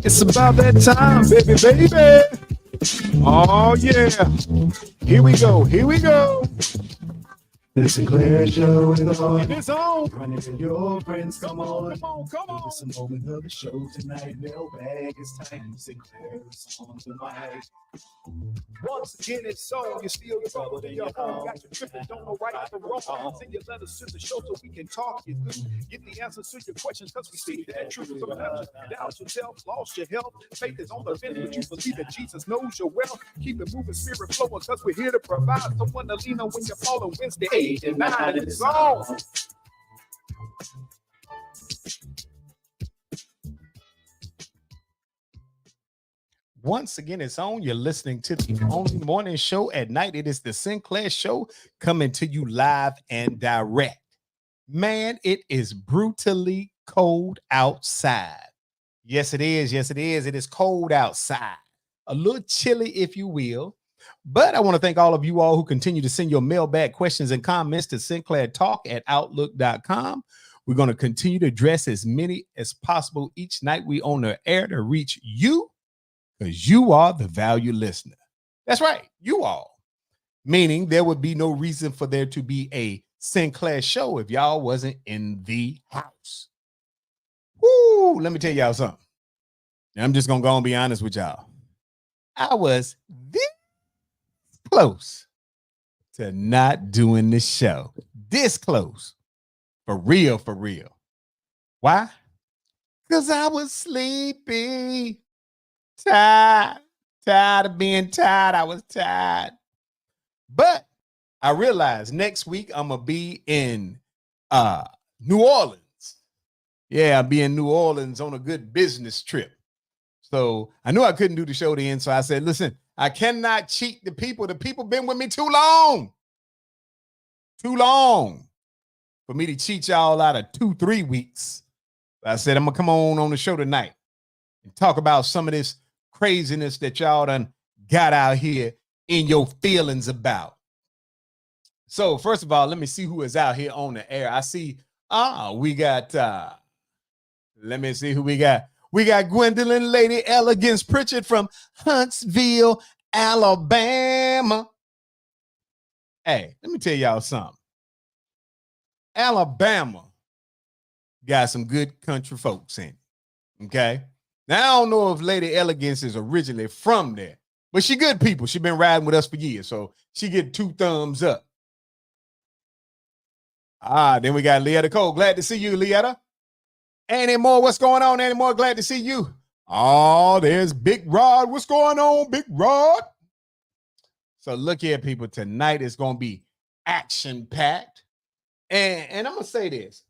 It's about that time, baby, baby. Oh, yeah. Here we go. Here we go. The Sinclair Show is on. And it's on. Running to your friends. Come on. Come on. Come on. It's a moment of the show tonight. Mailbag is time. Sinclair is on tonight. Once again, it's on. You steal your brother in your home. Got you tripping. Don't know right from wrong. Send your letters to the show so we can talk you through. Get the answers to your questions because we see that truth. Sometimes you doubt yourself, lost your health. Faith is on the fence, but you believe that Jesus knows your wealth. Keep it moving, spirit flowing, because we're here to provide someone to lean on when you're falling. Wednesday, 8 and 9, and it's on. Once again, it's on. You're listening to the only morning show at night. It is the Sinclair Show coming to you live and direct. Man, it is brutally cold outside. Yes, it is. Yes, it is. It is cold outside. A little chilly, if you will. But I want to thank all of you all who continue to send your mailbag questions and comments to sinclairtalk@outlook.com. We're going to continue to address as many as possible each night we on the air to reach you, because you are the value listener. That's right, you all. Meaning there would be no reason for there to be a Sinclair Show if y'all wasn't in the house. Woo, let me tell y'all something. I'm just going to go and be honest with y'all. I was this close to not doing this show. This close. For real, for real. Why? Because I was sleepy. Tired of being tired. I was tired. But I realized next week I'm going to be in New Orleans. Yeah, I'll be in New Orleans on a good business trip. So I knew I couldn't do the show then. So I said, listen, I cannot cheat the people. The people been with me too long. Too long for me to cheat y'all out of 2-3 weeks. I said, I'm going to come on the show tonight and talk about some of this craziness that y'all done got out here in your feelings about. So first of all, let me see who is out here on the air. I see, we got, let me see who we got. We got Gwendolyn Lady Elegance Pritchard from Huntsville, Alabama. Hey, let me tell y'all something. Alabama got some good country folks in it, okay? Now, I don't know if Lady Elegance is originally from there, but she good people. She been riding with us for years, so she get 2 thumbs up. Then we got Leetta Cole. Glad to see you, Leetta. Annie Moore, what's going on, Annie Moore? Glad to see you. Oh, there's Big Rod. What's going on, Big Rod? So look here, people. Tonight is going to be action-packed. And I'm going to say this.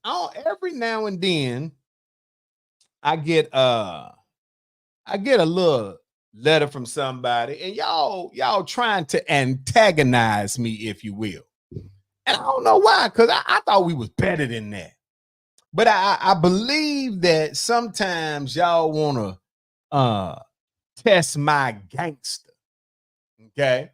Every now and then, I get a little letter from somebody, and y'all trying to antagonize me, if you will. And I don't know why, because I thought we was better than that. But I believe that sometimes y'all want to test my gangster. Okay.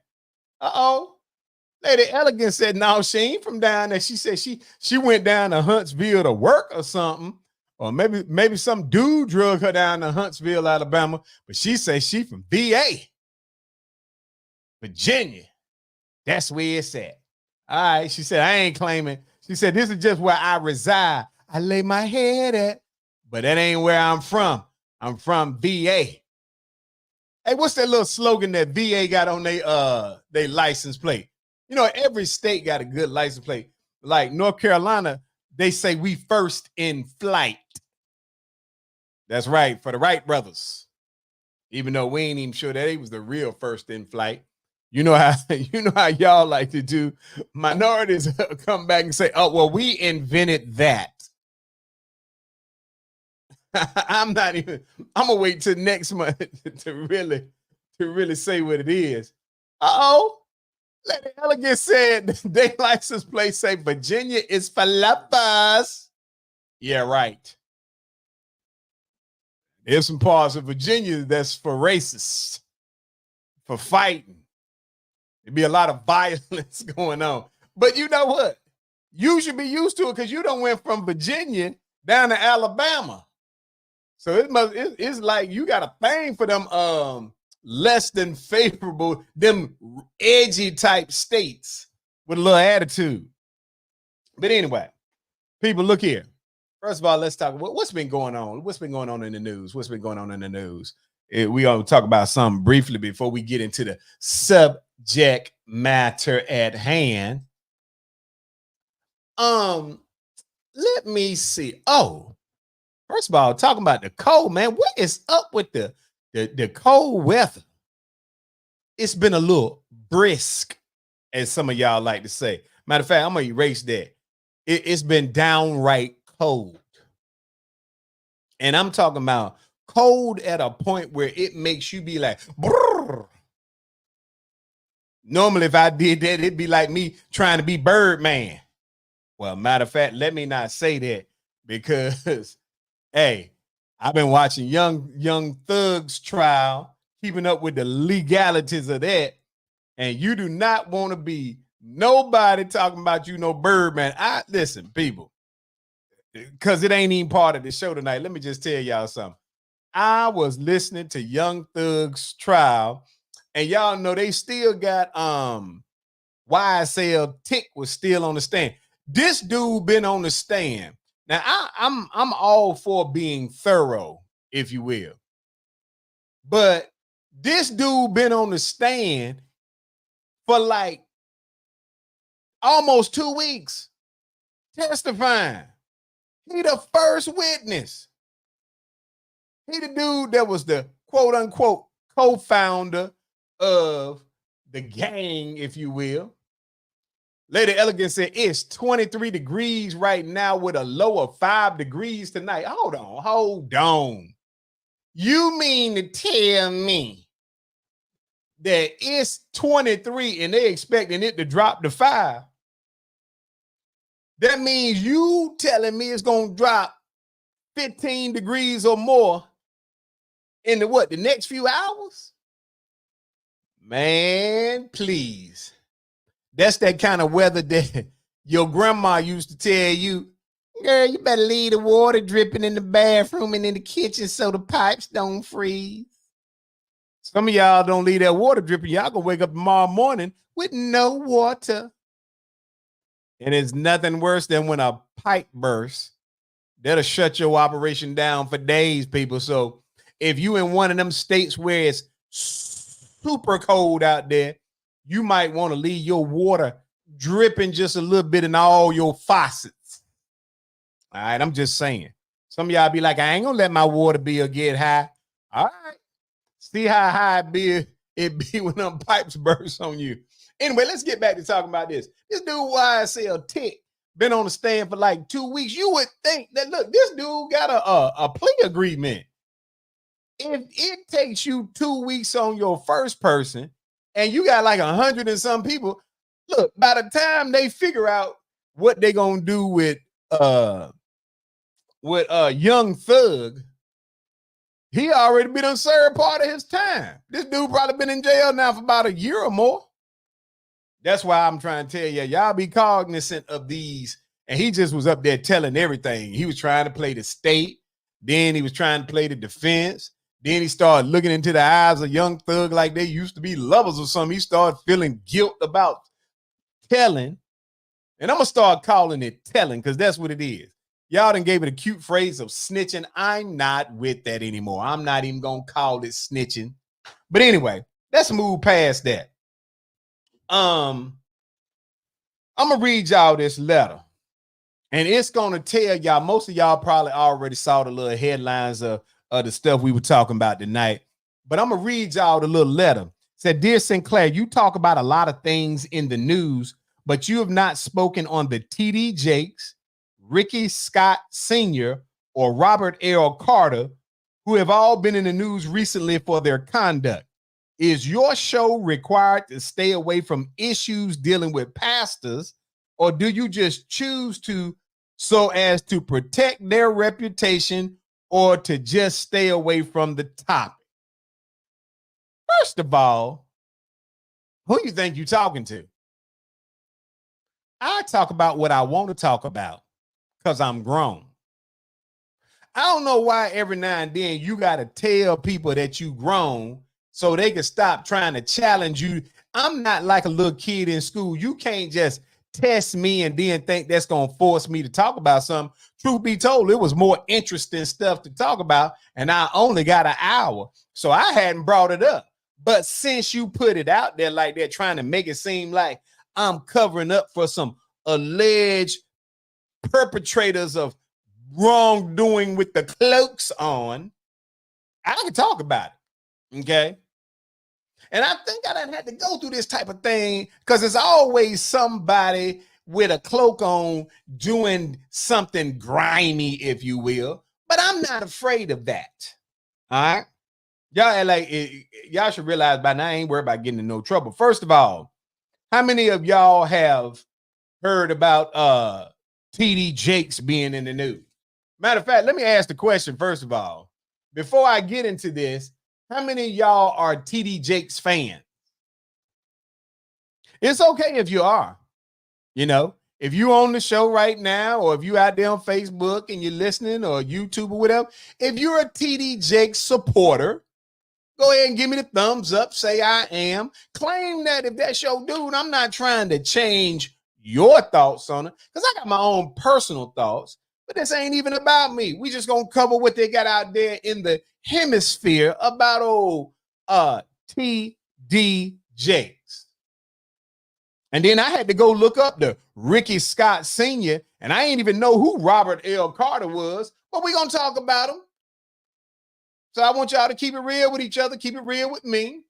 Lady Elegance said, no, she ain't from down there. She said she went down to Huntsville to work or something. Or maybe some dude drug her down to Huntsville, Alabama. But she said she from VA. Virginia. That's where it's at. All right. She said, I ain't claiming. She said, this is just where I reside. I lay my head at, but that ain't where I'm from. I'm from VA. Hey, what's that little slogan that VA got on their license plate? You know, every state got a good license plate. Like North Carolina, they say we first in flight. That's right, for the Wright brothers. Even though we ain't even sure that he was the real first in flight. You know how y'all like to do. Minorities come back and say, oh, well, we invented that. I'm gonna wait till next month to really say what it is. Lady Elegance said their license plate say Virginia is for lovers. Yeah, right. There's some parts of Virginia that's for racists, for fighting. There'd be a lot of violence going on. But you know what? You should be used to it because you done went from Virginia down to Alabama. So it's like you got a thing for them less than favorable, them edgy type states with a little attitude. But anyway, people, look here. First of all, let's talk about what's been going on. What's been going on in the news? What's been going on in the news? We gonna talk about something briefly before we get into the subject matter at hand. Let me see. Oh, first of all, talking about the cold, man. What is up with the cold weather? It's been a little brisk, as some of y'all like to say. Matter of fact, I'm gonna erase that. It's been downright cold. And I'm talking about cold at a point where it makes you be like, brrr. Normally, if I did that, it'd be like me trying to be Birdman. Well, matter of fact, let me not say that because, hey, I've been watching Young Thug's trial, keeping up with the legalities of that. And you do not want to be nobody talking about you no Birdman. Listen, people, because it ain't even part of the show tonight. Let me just tell y'all something. I was listening to Young Thug's trial, and y'all know they still got YSL Tick was still on the stand. This dude been on the stand. Now I'm all for being thorough, if you will. But this dude been on the stand for like almost 2 weeks testifying. He the first witness. He the dude that was the quote unquote co-founder of the gang, if you will. Lady Elegant said it's 23 degrees right now with a low of 5 degrees tonight. Hold on. You mean to tell me that it's 23 and they expecting it to drop to 5? That means you telling me it's going to drop 15 degrees or more in the next few hours? Man, please. That's that kind of weather that your grandma used to tell you, girl, you better leave the water dripping in the bathroom and in the kitchen so the pipes don't freeze. Some of y'all don't leave that water dripping. Y'all gonna wake up tomorrow morning with no water. And it's nothing worse than when a pipe bursts. That'll shut your operation down for days, people. So if you in one of them states where it's super cold out there, you might want to leave your water dripping just a little bit in all your faucets. All right, I'm just saying. Some of y'all be like, I ain't gonna let my water bill get high. All right. See how high it be when them pipes burst on you. Anyway, let's get back to talking about this. This dude YSL Tick been on the stand for like 2 weeks. You would think that, look, this dude got a plea agreement. If it takes you 2 weeks on your first person and you got like 100 and some people, look, by the time they figure out what they gonna do with Young Thug, he already been on served part of his time. This dude probably been in jail now for about a year or more. That's why I'm trying to tell you, y'all be cognizant of these. And he just was up there telling everything. He was trying to play the state. Then he was trying to play the defense. Then he started looking into the eyes of Young Thug like they used to be lovers or something. He started feeling guilt about telling. And I'm going to start calling it telling because that's what it is. Y'all done gave it a cute phrase of snitching. I'm not with that anymore. I'm not even going to call it snitching. But anyway, let's move past that. I'm going to read y'all this letter. And it's going to tell y'all, most of y'all probably already saw the little headlines of the stuff we were talking about tonight. But I'm going to read y'all the little letter. It said, Dear Sinclair, you talk about a lot of things in the news, but you have not spoken on the T.D. Jakes, Rickey Scott Sr., or Robert L. Carter, who have all been in the news recently for their conduct. Is your show required to stay away from issues dealing with pastors, or do you just choose to so as to protect their reputation or to just stay away from the topic? First of all, who you think you're talking to? I talk about what I want to talk about because I'm grown. I don't know why every now and then you got to tell people that you grown so they can stop trying to challenge you. I'm not like a little kid in school. You can't just test me and then think that's going to force me to talk about something. Truth be told, it was more interesting stuff to talk about, and I only got an hour, so I hadn't brought it up. But since you put it out there like that, trying to make it seem like I'm covering up for some alleged perpetrators of wrongdoing with the cloaks on, I can talk about it. Okay. And I think I done had to go through this type of thing because there's always somebody with a cloak on doing something grimy, if you will. But I'm not afraid of that. All right. Y'all like y'all should realize by now I ain't worried about getting in no trouble. First of all, how many of y'all have heard about TD Jakes being in the news? Matter of fact, let me ask the question first of all. Before I get into this, how many of y'all are TD Jakes fans? It's okay if you are. You know, if you on the show right now, or if you out there on Facebook and you're listening, or YouTube or whatever, if you're a TD Jakes supporter, go ahead and give me the thumbs up. Say I am. Claim that if that's your dude. I'm not trying to change your thoughts on it because I got my own personal thoughts. But this ain't even about me. We just gonna cover what they got out there in the hemisphere about old TD Jakes. And then I had to go look up the Rickey Scott Sr., and I ain't even know who Robert L. Carter was, but we gonna talk about him. So I want y'all to keep it real with each other, keep it real with me.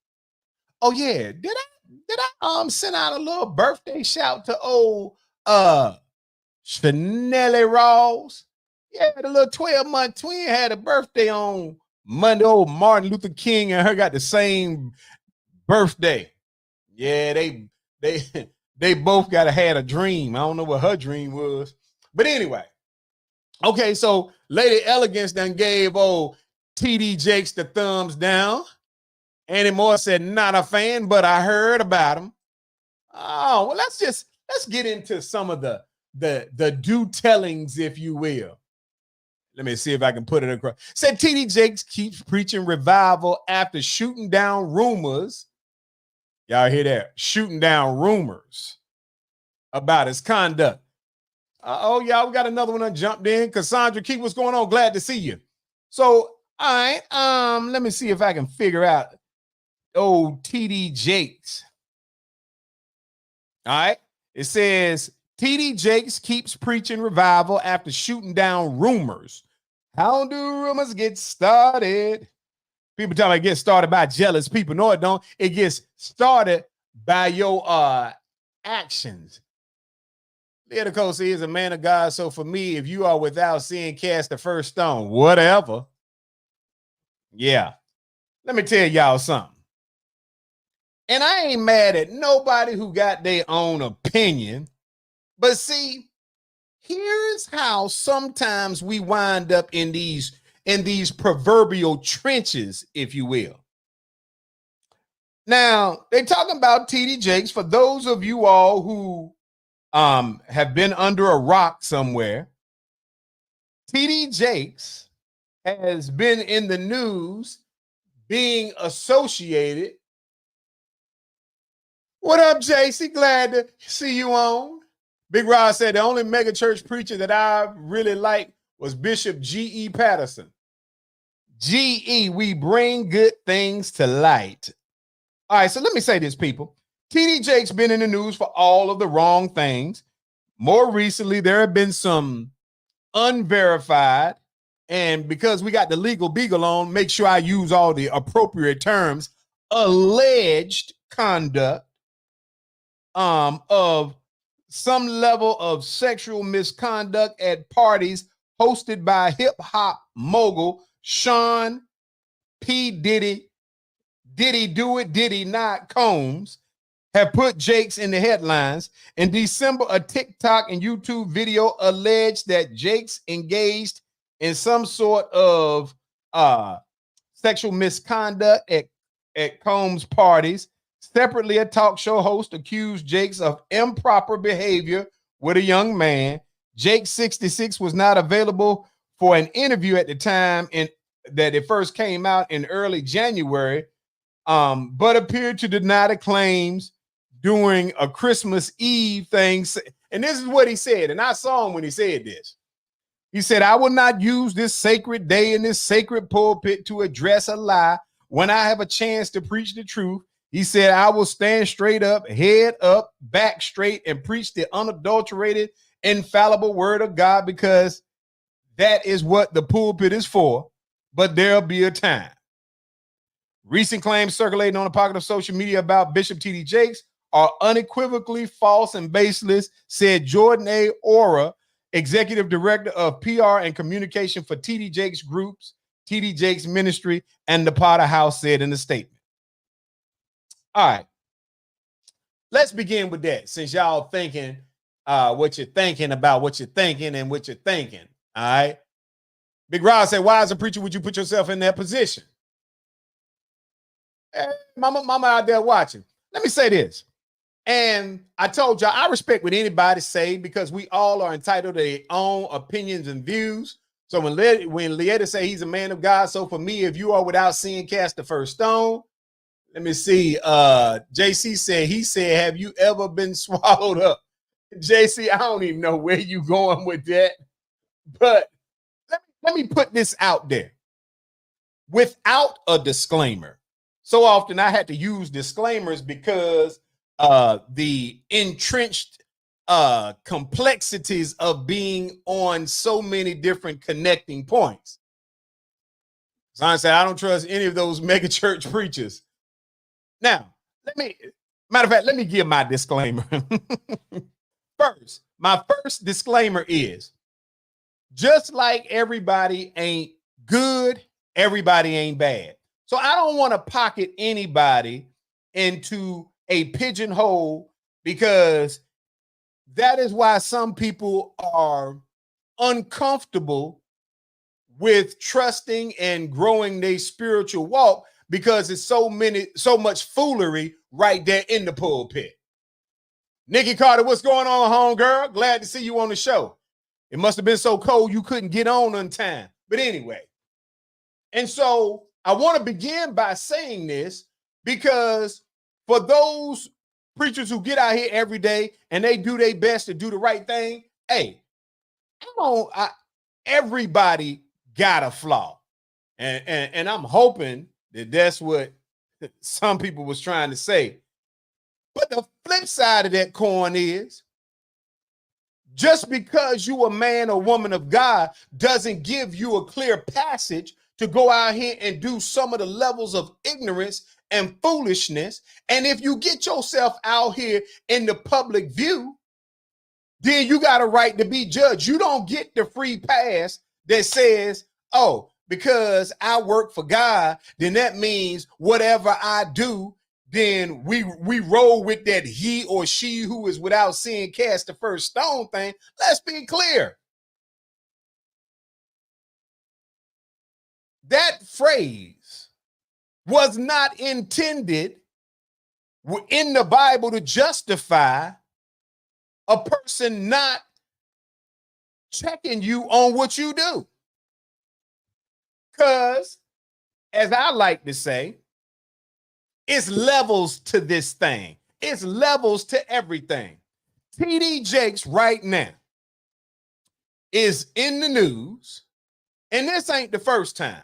Oh yeah, did I send out a little birthday shout to old Chanelli Rawls? Yeah, the little 12-month twin had a birthday on Monday. Old Martin Luther King and her got the same birthday. Yeah, they both got to had a dream. I don't know what her dream was, but anyway. Okay, so Lady Elegance done gave old TD Jakes the thumbs down. Annie Moore said, not a fan, but I heard about him. Oh, well, let's get into some of the do tellings, if you will. Let me see if I can put it across. Said TD Jakes keeps preaching revival after shooting down rumors. Y'all hear that? Shooting down rumors about his conduct. Oh, y'all, we got another one that jumped in. Cassandra Keith, what's going on? Glad to see you. So, all right, let me see if I can figure out old TD Jakes. All right, it says TD Jakes keeps preaching revival after shooting down rumors. How do rumors get started? People tell me it gets started by jealous people. No, it don't. It gets started by your actions. Leonicos is a man of God. So for me, if you are without sin, cast the first stone. Whatever. Yeah. Let me tell y'all something. And I ain't mad at nobody who got their own opinion. But see, here's how sometimes we wind up in these proverbial trenches, if you will. Now, they're talking about TD Jakes. For those of you all who have been under a rock somewhere, TD Jakes has been in the news being associated. What up, JC? Glad to see you on. Big Rod said the only mega church preacher that I really liked was Bishop G.E. Patterson. G.E., we bring good things to light. All right, so let me say this, people. TD Jakes been in the news for all of the wrong things. More recently, there have been some unverified, and because we got the legal beagle on, make sure I use all the appropriate terms, alleged conduct of some level of sexual misconduct at parties hosted by hip-hop mogul Sean P. Diddy do it, Diddy not Combs, have put Jakes in the headlines. In December, a TikTok and YouTube video alleged that Jakes engaged in some sort of sexual misconduct at Combs parties, Separately, a talk show host accused Jakes of improper behavior with a young man. Jake, 66, was not available for an interview at the time that it first came out in early January, but appeared to deny the claims during a Christmas Eve thing. And this is what he said, and I saw him when he said this. He said, "I will not use this sacred day in this sacred pulpit to address a lie when I have a chance to preach the truth." He said, "I will stand straight up, head up, back straight, and preach the unadulterated, infallible word of God, because that is what the pulpit is for. But there'll be a time." Recent claims circulating on the pocket of social media about Bishop T.D. Jakes are unequivocally false and baseless, said Jordan A. Ora, executive director of PR and communication for T.D. Jakes Groups, T.D. Jakes Ministry, and the Potter House, said in the statement. All right, let's begin with that, since y'all thinking what you're thinking about what you're thinking and what you're thinking. All right. Big Rod said, "Why, as a preacher, would you put yourself in that position?" Hey, mama out there watching. Let me say this. And I told y'all, I respect what anybody say, because we all are entitled to their own opinions and views. So when Lietta say he's a man of God, so for me, if you are without sin, cast the first stone. Let me see. JC said, he said, "Have you ever been swallowed up?" JC, I don't even know where you going with that. But let me put this out there without a disclaimer. So often I had to use disclaimers because the entrenched complexities of being on so many different connecting points. So I said, I don't trust any of those mega church preachers. Now, matter of fact, let me give my disclaimer. First, my first disclaimer is, just like everybody ain't good, everybody ain't bad. So I don't want to pocket anybody into a pigeonhole, because that is why some people are uncomfortable with trusting and growing their spiritual walk, because it's so much foolery right there in the pulpit. Nikki Carter, what's going on, homegirl? Glad to see you on the show. It must have been so cold you couldn't get on time. But anyway, and so I want to begin by saying this, because for those preachers who get out here every day and they do their best to do the right thing, hey, everybody got a flaw. And I'm hoping that that's what some people was trying to say. But the flip side of that coin is, just because you a man or woman of God doesn't give you a clear passage to go out here and do some of the levels of ignorance and foolishness. And if you get yourself out here in the public view, then you got a right to be judged. You don't get the free pass that says, "Oh, because I work for God, then that means whatever I do, then we roll with that he or she who is without sin cast the first stone" thing. Let's be clear. That phrase was not intended in the Bible to justify a person not checking you on what you do. Because, as I like to say, it's levels to this thing. It's levels to everything. T.D. Jakes right now is in the news, and this ain't the first time,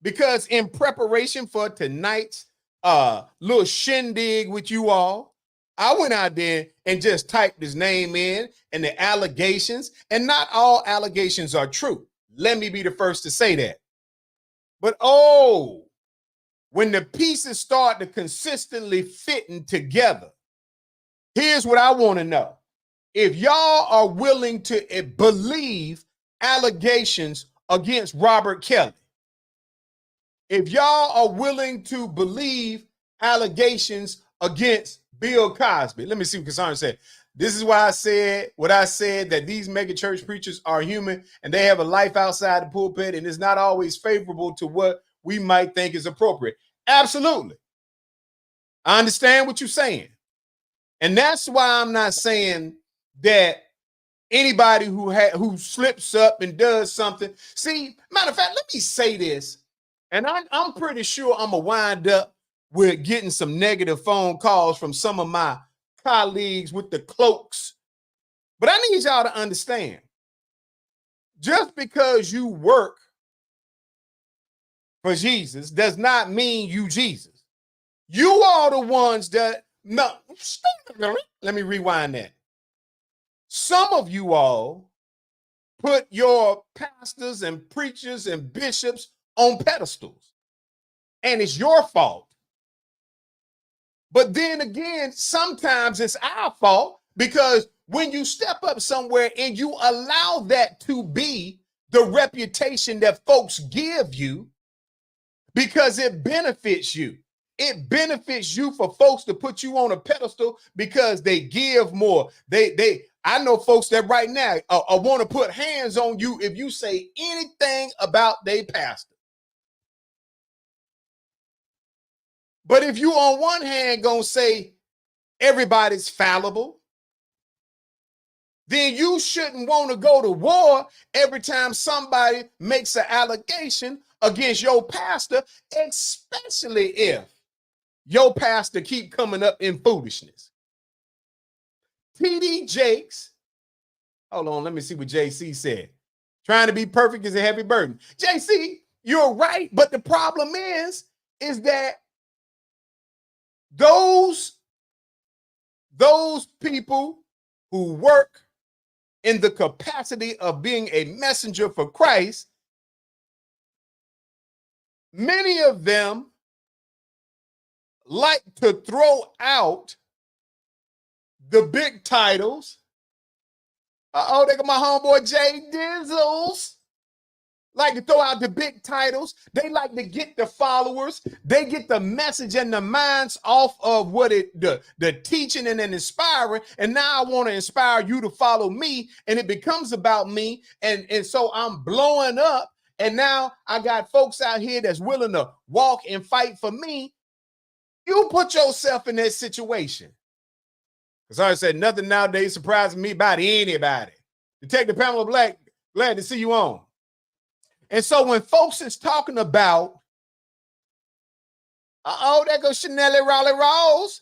because in preparation for tonight's little shindig with you all, I went out there and just typed his name in and the allegations, and not all allegations are true. Let me be the first to say that. But when the pieces start to consistently fitting together, here's what I want to know. If y'all are willing to believe allegations against Robert Kelly, if y'all are willing to believe allegations against Bill Cosby, let me see what Cassandra said. This is why I said what I said, that these mega church preachers are human and they have a life outside the pulpit, and it's not always favorable to what we might think is appropriate. Absolutely. I understand what you're saying. And that's why I'm not saying that anybody who slips up and does something. See, matter of fact, let me say this. And I'm pretty sure I'm going to wind up with getting some negative phone calls from some of my colleagues with the cloaks. But I need y'all to understand, just because you work for Jesus does not mean you Jesus. You are the ones that, no, let me rewind that. Some of you all put your pastors and preachers and bishops on pedestals, and it's your fault. But then again, sometimes it's our fault, because when you step up somewhere and you allow that to be the reputation that folks give you, because it benefits you. It benefits you for folks to put you on a pedestal because they give more. I know folks that right now want to put hands on you if you say anything about their pastor. But if you on one hand gonna say everybody's fallible, then you shouldn't want to go to war every time somebody makes an allegation against your pastor, especially if your pastor keep coming up in foolishness. TD Jakes, hold on, let me see what JC said. Trying to be perfect is a heavy burden. JC, you're right, but the problem is that those people who work in the capacity of being a messenger for Christ, many of them like to throw out the big titles. They got my homeboy Jay Dizzles. Like to throw out the big titles. They like to get the followers. They get the message and the minds off of the teaching and then inspiring. And now I want to inspire you to follow me. And it becomes about me. And so I'm blowing up. And now I got folks out here that's willing to walk and fight for me. You put yourself in that situation. Because I said, nothing nowadays surprises me about anybody. Detective Pamela Black, glad to see you on. And so when folks is talking about, there goes Chanel Raleigh Rose,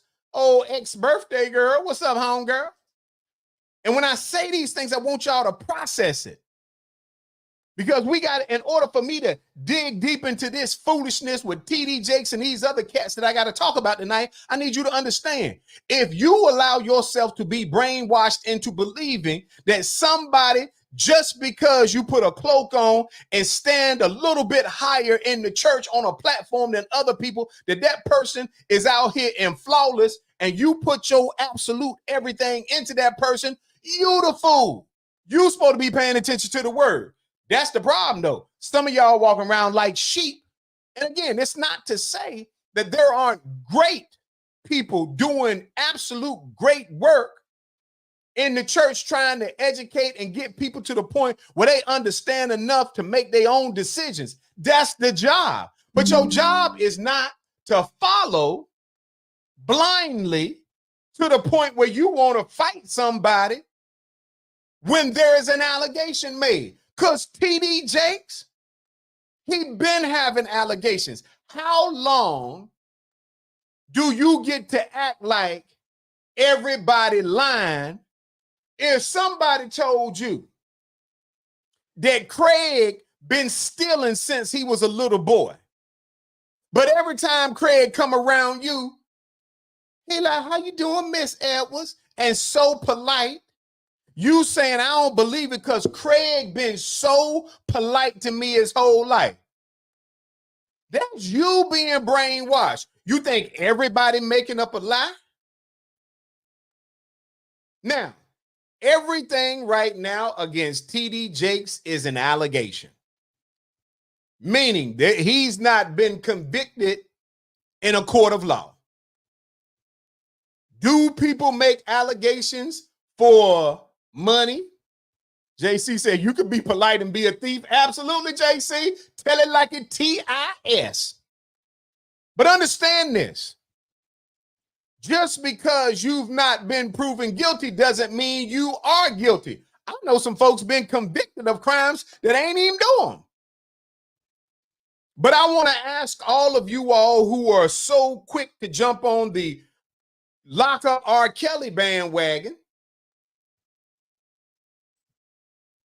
ex-birthday girl. What's up, home girl? And when I say these things, I want y'all to process it. Because we got, in order for me to dig deep into this foolishness with TD Jakes and these other cats that I got to talk about tonight, I need you to understand. If you allow yourself to be brainwashed into believing that somebody, just because you put a cloak on and stand a little bit higher in the church on a platform than other people, that person is out here and flawless, and you put your absolute everything into that person, you the fool. You supposed to be paying attention to the word. That's the problem, though. Some of y'all walking around like sheep. And again, it's not to say that there aren't great people doing absolute great work in the church, trying to educate and get people to the point where they understand enough to make their own decisions. That's the job. But your job is not to follow blindly to the point where you want to fight somebody when there is an allegation made. Because TD Jakes, he been having allegations. How long do you get to act like everybody lying? If somebody told you that Craig been stealing since he was a little boy, but every time Craig come around you, he like, how you doing, Miss Edwards? And so polite. You saying, I don't believe it because Craig been so polite to me his whole life. That's you being brainwashed. You think everybody making up a lie? Now, everything right now against TD Jakes is an allegation, meaning that he's not been convicted in a court of law. Do people make allegations for money? JC said, you could be polite and be a thief. Absolutely, JC. Tell it like it TIS. But understand this. Just because you've not been proven guilty doesn't mean you are guilty. I know some folks been convicted of crimes that ain't even doing. But I want to ask all of you all who are so quick to jump on the lock up R. Kelly bandwagon.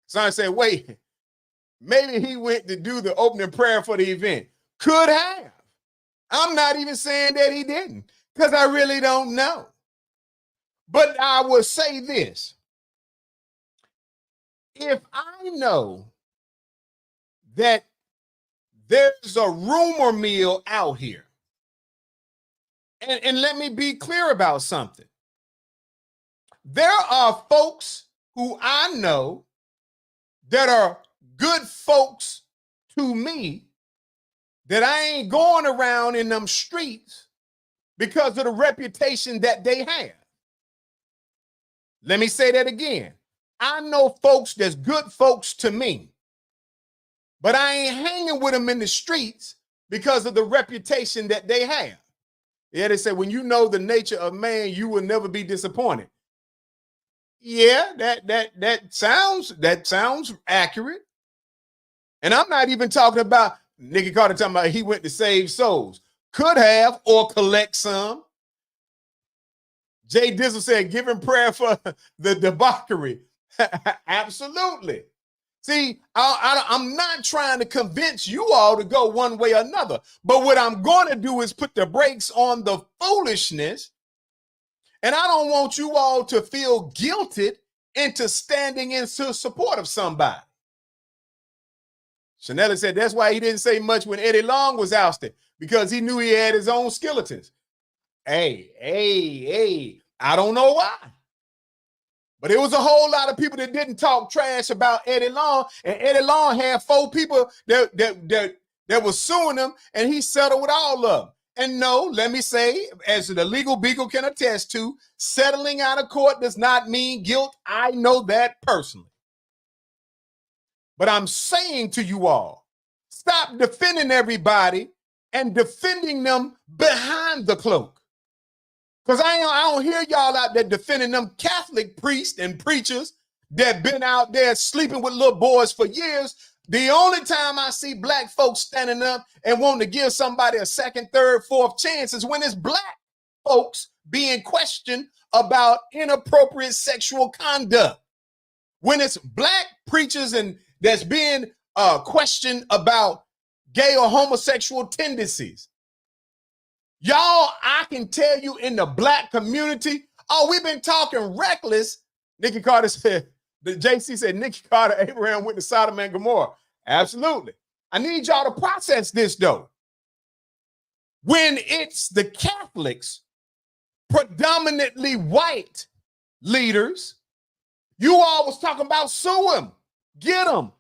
Son said, wait, maybe he went to do the opening prayer for the event. Could have. I'm not even saying that he didn't, because I really don't know. But I will say this. If I know that there's a rumor mill out here, and let me be clear about something. There are folks who I know that are good folks to me that I ain't going around in them streets because of the reputation that they have. Let me say that again. I know folks that's good folks to me, but I ain't hanging with them in the streets because of the reputation that they have. Yeah, they say when you know the nature of man, you will never be disappointed. Yeah, that sounds accurate. And I'm not even talking about Rickey Carter talking about he went to save souls. Could have or collect some. Jay Dizzle said, give him prayer for the debauchery. Absolutely. See, I'm not trying to convince you all to go one way or another. But what I'm going to do is put the brakes on the foolishness. And I don't want you all to feel guilted into standing into support of somebody. Chanel said that's why he didn't say much when Eddie Long was ousted, because he knew he had his own skeletons. Hey, I don't know why. But it was a whole lot of people that didn't talk trash about Eddie Long, and Eddie Long had 4 people that was suing him, and he settled with all of them. And no, let me say, as the legal beagle can attest to, settling out of court does not mean guilt. I know that personally. But I'm saying to you all, stop defending everybody and defending them behind the cloak. Because I don't hear y'all out there defending them Catholic priests and preachers that been out there sleeping with little boys for years. The only time I see black folks standing up and wanting to give somebody a second, third, fourth chance is when it's black folks being questioned about inappropriate sexual conduct. When it's black preachers and that's being questioned about gay or homosexual tendencies. Y'all, I can tell you in the black community, we've been talking reckless. Rickey Carter said, the JC said, Rickey Carter, Abraham went to Sodom and Gomorrah. Absolutely. I need y'all to process this, though. When it's the Catholics, predominantly white leaders, you all was talking about sue them, get them,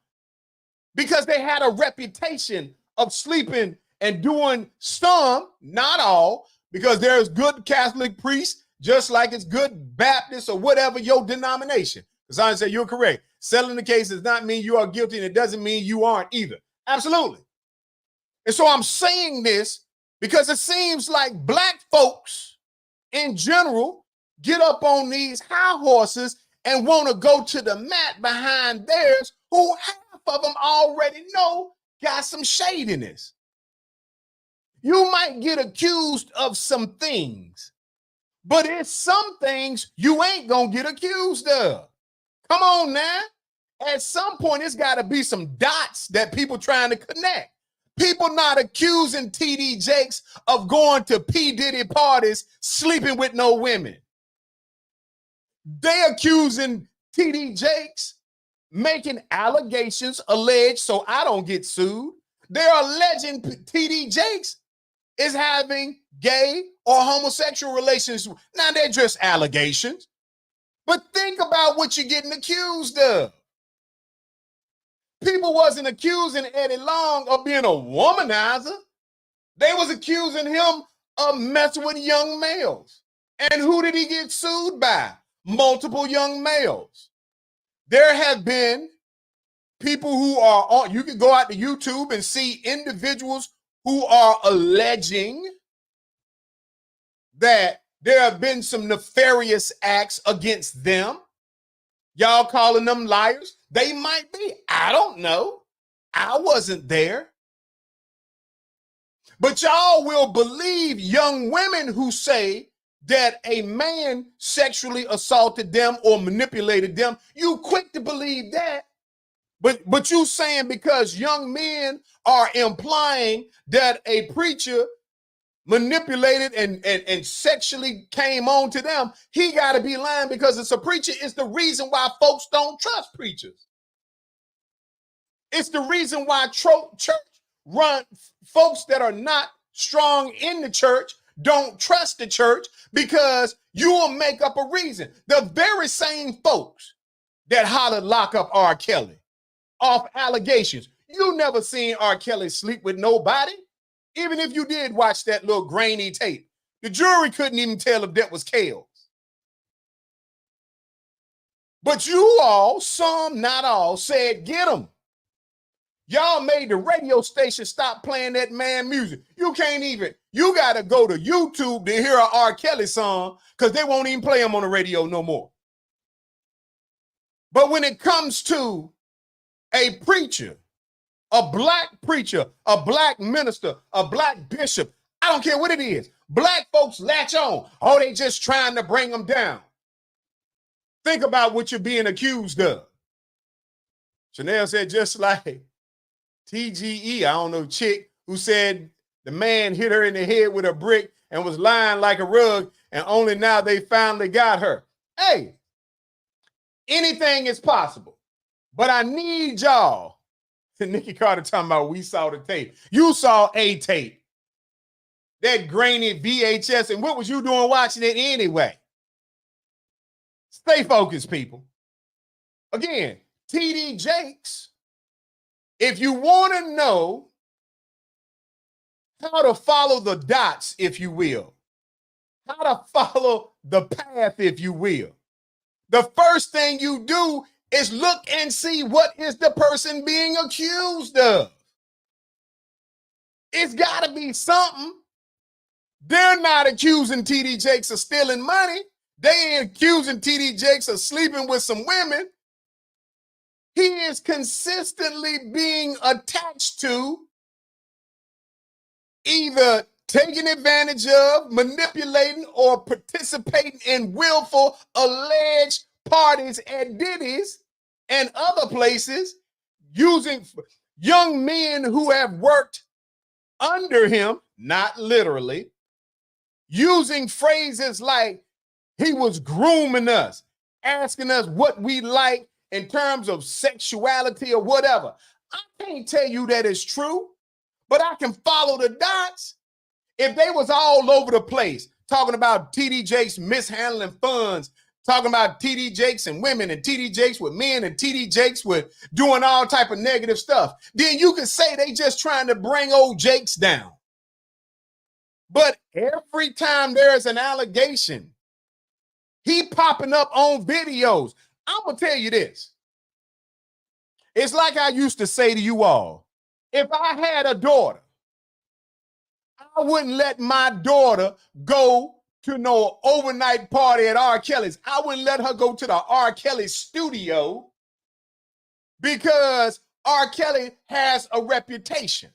because they had a reputation of sleeping and doing some, not all, because there's good Catholic priests, just like it's good Baptists or whatever your denomination. Because I say you're correct. Settling the case does not mean you are guilty, and it doesn't mean you aren't either. Absolutely. And so I'm saying this because it seems like black folks in general get up on these high horses and want to go to the mat behind theirs, who half of them already know got some shadiness. You might get accused of some things, but it's some things you ain't gonna get accused of. Come on now. At some point, it's got to be some dots that people trying to connect. People not accusing TD Jakes of going to P. Diddy parties, sleeping with no women. They accusing TD Jakes making allegations, alleged, so I don't get sued. They're alleging TD Jakes is having gay or homosexual relations. Now, they're just allegations. But think about what you're getting accused of. People wasn't accusing Eddie Long of being a womanizer. They was accusing him of messing with young males. And who did he get sued by? Multiple young males. There have been people who are on, you can go out to YouTube and see individuals who are alleging that There have been some nefarious acts against them. Y'all calling them liars? They might be. I don't know. I wasn't there. But y'all will believe young women who say that a man sexually assaulted them or manipulated them. You quick to believe that. But you saying because young men are implying that a preacher manipulated and sexually came on to them, he got to be lying because it's a preacher. It's the reason why folks don't trust preachers. It's the reason why church run folks that are not strong in the church don't trust the church, because you will make up a reason. The very same folks that hollered lock up R. Kelly off allegations. You never seen R. Kelly sleep with nobody. Even if you did watch that little grainy tape, the jury couldn't even tell if that was Kale's. But you all, some, not all, said get him. Y'all made the radio station stop playing that man music. You can't even, you got to go to YouTube to hear an R. Kelly song because they won't even play him on the radio no more. But when it comes to a preacher, a black preacher, a black minister, a black bishop, I don't care what it is, black folks latch on. Oh, they just trying to bring them down. Think about what you're being accused of. Chanel said just like TGE, I don't know, chick who said the man hit her in the head with a brick and was lying like a rug, and only now they finally got her. Hey, anything is possible, but I need y'all. Nikki Carter talking about we saw the tape. You saw a tape, that grainy VHS, and what was you doing watching it anyway? Stay focused, people. Again, TD Jakes, if you want to know how to follow the dots, if you will, how to follow the path, if you will, the first thing you do is look and see what is the person being accused of. It's got to be something. They're not accusing TD Jakes of stealing money. They ain't accusing TD Jakes of sleeping with some women. He is consistently being attached to either taking advantage of, manipulating, or participating in willful alleged parties at Diddy's and other places, using young men who have worked under him, not literally, using phrases like he was grooming us, asking us what we like in terms of sexuality or whatever. I can't tell you that it's true, but I can follow the dots. If they was all over the place talking about TD Jakes mishandling funds, talking about TD Jakes and women, and TD Jakes with men, and TD Jakes with doing all type of negative stuff, then you could say they just trying to bring old Jakes down. But every time there is an allegation, he popping up on videos. I'm going to tell you this. It's like I used to say to you all, if I had a daughter, I wouldn't let my daughter go to no overnight party at R. Kelly's. I wouldn't let her go to the R. Kelly studio because R. Kelly has a reputation.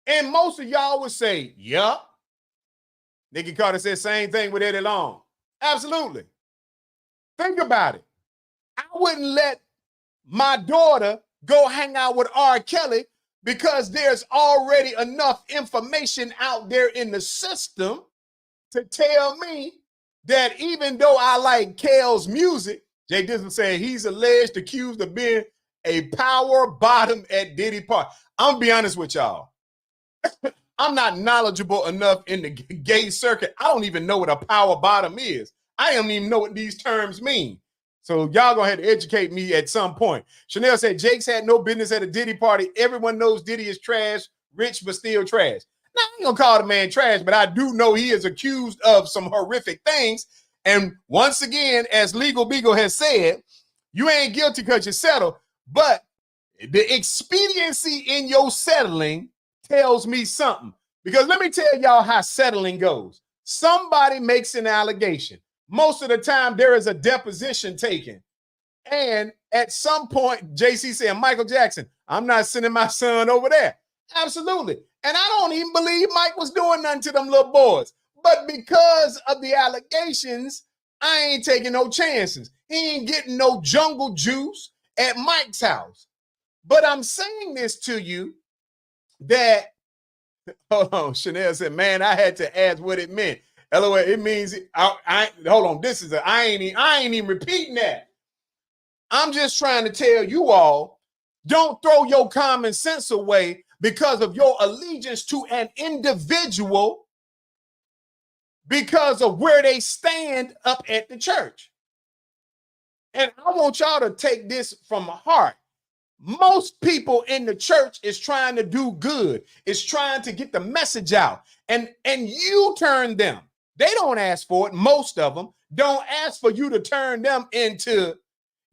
And most of y'all would say, yup. Nikki Carter said same thing with Eddie Long. Absolutely. Think about it. I wouldn't let my daughter go hang out with R. Kelly because there's already enough information out there in the system to tell me that even though I like Kale's music, Jay Dixon said he's alleged accused of being a power bottom at Diddy party. I'm gonna be honest with y'all. I'm not knowledgeable enough in the gay circuit. I don't even know what a power bottom is. I don't even know what these terms mean. So y'all gonna have to educate me at some point. Chanel said Jakes had no business at a Diddy party. Everyone knows Diddy is trash, rich but still trash. Now, I ain't gonna call the man trash, but I do know he is accused of some horrific things. And once again, as Legal Beagle has said, you ain't guilty because you settle, but the expediency in your settling tells me something. Because let me tell y'all how settling goes. Somebody makes an allegation. Most of the time, there is a deposition taken. And at some point, JC said, Michael Jackson, I'm not sending my son over there. Absolutely. And I don't even believe Mike was doing nothing to them little boys. But because of the allegations, I ain't taking no chances. He ain't getting no jungle juice at Mike's house. But I'm saying this to you that, hold on, Chanel said, man, I had to ask what it meant. LOL, it means, hold on, I ain't even repeating that. I'm just trying to tell you all, don't throw your common sense away because of your allegiance to an individual because of where they stand up at the church. And I want y'all to take this from heart. Most people in the church is trying to do good. It's trying to get the message out. And you turn them. They don't ask for it. Most of them don't ask for you to turn them into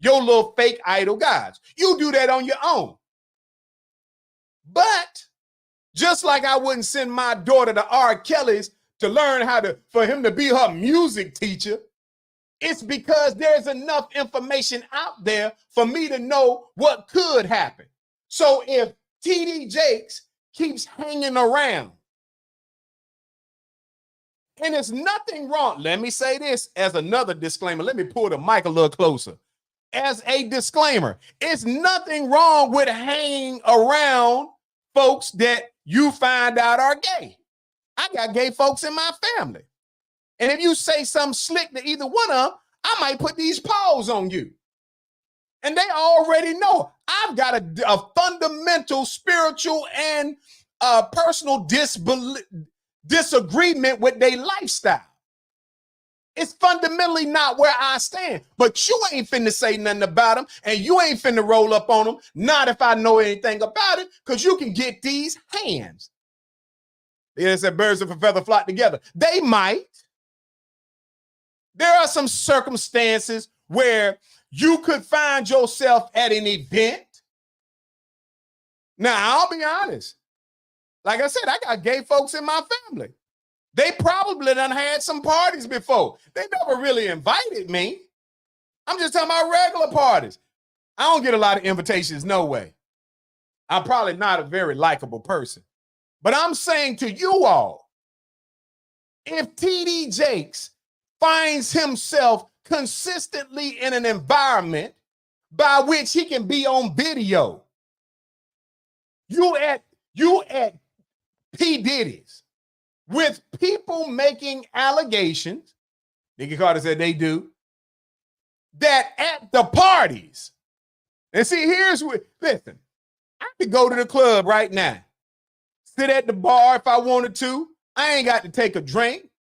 your little fake idol gods. You do that on your own. But just like I wouldn't send my daughter to R. Kelly's to learn for him to be her music teacher, it's because there's enough information out there for me to know what could happen. So if TD Jakes keeps hanging around, and there's nothing wrong, let me say this as another disclaimer. Let me pull the mic a little closer. As a disclaimer, it's nothing wrong with hanging around folks that you find out are gay. I got gay folks in my family. And if you say something slick to either one of them, I might put these paws on you. And they already know I've got a fundamental spiritual and personal disagreement with their lifestyle. It's fundamentally not where I stand. But you ain't finna say nothing about them, and you ain't finna roll up on them, not if I know anything about it, because you can get these hands. They said birds of a feather flock together. They might. There are some circumstances where you could find yourself at an event. Now, I'll be honest. Like I said, I got gay folks in my family. They probably done had some parties before. They never really invited me. I'm just talking about regular parties. I don't get a lot of invitations, no way. I'm probably not a very likable person. But I'm saying to you all, if TD Jakes finds himself consistently in an environment by which he can be on video, you at P. Diddy's, with people making allegations, Rickey Carter said they do, that at the parties, and see, here's what, listen, I could go to the club right now, sit at the bar if I wanted to. I ain't got to take a drink.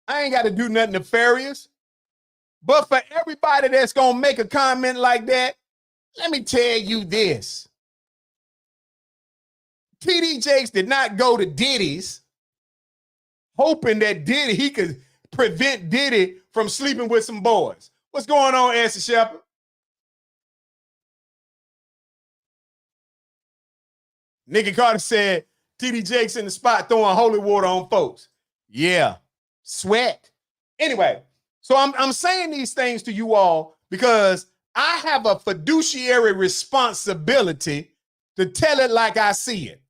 I ain't got to do nothing nefarious. But for everybody that's going to make a comment like that, let me tell you this. TD Jakes did not go to Diddy's hoping that he could prevent Diddy from sleeping with some boys. What's going on, Esther Shepherd? Rickey Carter said, TD Jakes in the spot throwing holy water on folks. Yeah, sweat. Anyway, so I'm saying these things to you all because I have a fiduciary responsibility to tell it like I see it.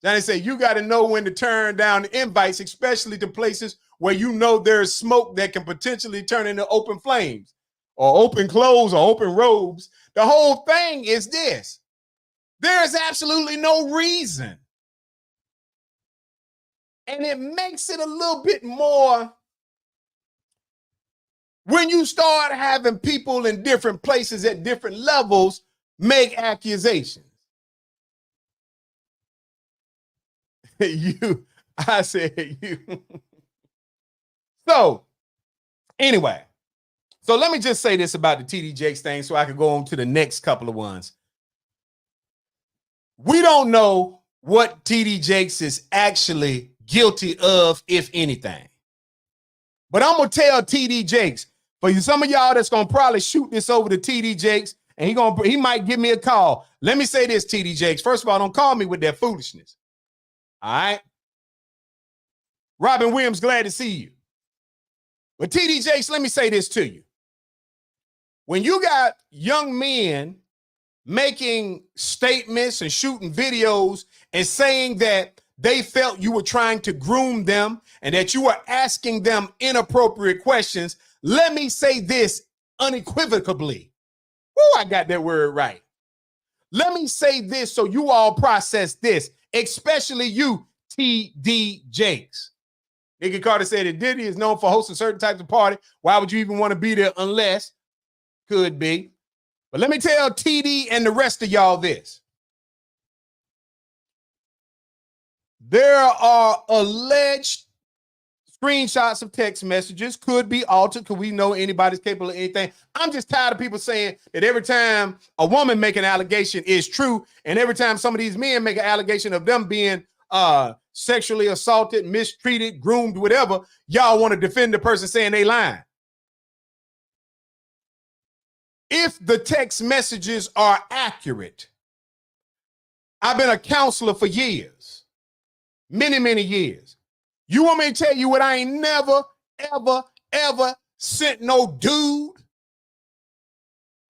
Then they say you got to know when to turn down the invites, especially to places where you know there's smoke that can potentially turn into open flames or open clothes or open robes. The whole thing is this. There is absolutely no reason. And it makes it a little bit more when you start having people in different places at different levels make accusations. I said you. So, anyway, so let me just say this about the TD Jakes thing so I can go on to the next couple of ones. We don't know what TD Jakes is actually guilty of, if anything. But I'm going to tell TD Jakes, for some of y'all that's going to probably shoot this over to TD Jakes, and he might give me a call. Let me say this, TD Jakes. First of all, don't call me with that foolishness. All right. Robin Williams, glad to see you. But TD Jakes, let me say this to you. When you got young men making statements and shooting videos and saying that they felt you were trying to groom them and that you were asking them inappropriate questions, let me say this unequivocally. Woo, I got that word right. Let me say this so you all process this, especially you, TD Jakes. Rickey Carter said that Diddy is known for hosting certain types of party. Why would you even want to be there unless? Could be. But let me tell TD and the rest of y'all this. There are alleged screenshots of text messages, could be altered, because we know anybody's capable of anything. I'm just tired of people saying that every time a woman make an allegation is true, and every time some of these men make an allegation of them being sexually assaulted, mistreated, groomed, whatever, y'all want to defend the person saying they lying. If the text messages are accurate, I've been a counselor for years, many, many years. You want me to tell you what I ain't never, ever, ever sent no dude?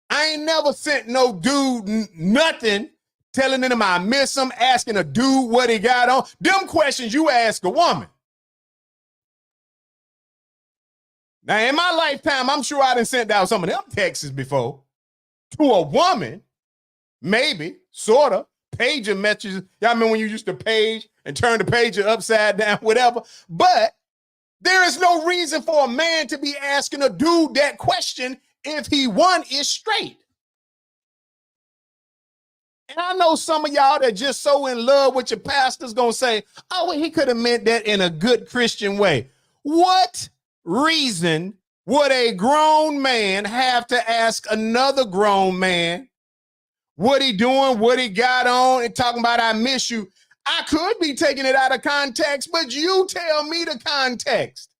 I ain't never sent no dude nothing, telling them I miss him, asking a dude what he got on. Them questions you ask a woman. Now, in my lifetime, I'm sure I done sent out some of them texts before to a woman, maybe, sort of, pager messages. Y'all remember when you used to page and turn the pager upside down, whatever? But there is no reason for a man to be asking a dude that question if he, one, is straight. And I know some of y'all that just so in love with your pastor's gonna say, oh, well, he could have meant that in a good Christian way. What reason would a grown man have to ask another grown man what he doing, what he got on, and talking about I miss you? I could be taking it out of context, but you tell me the context.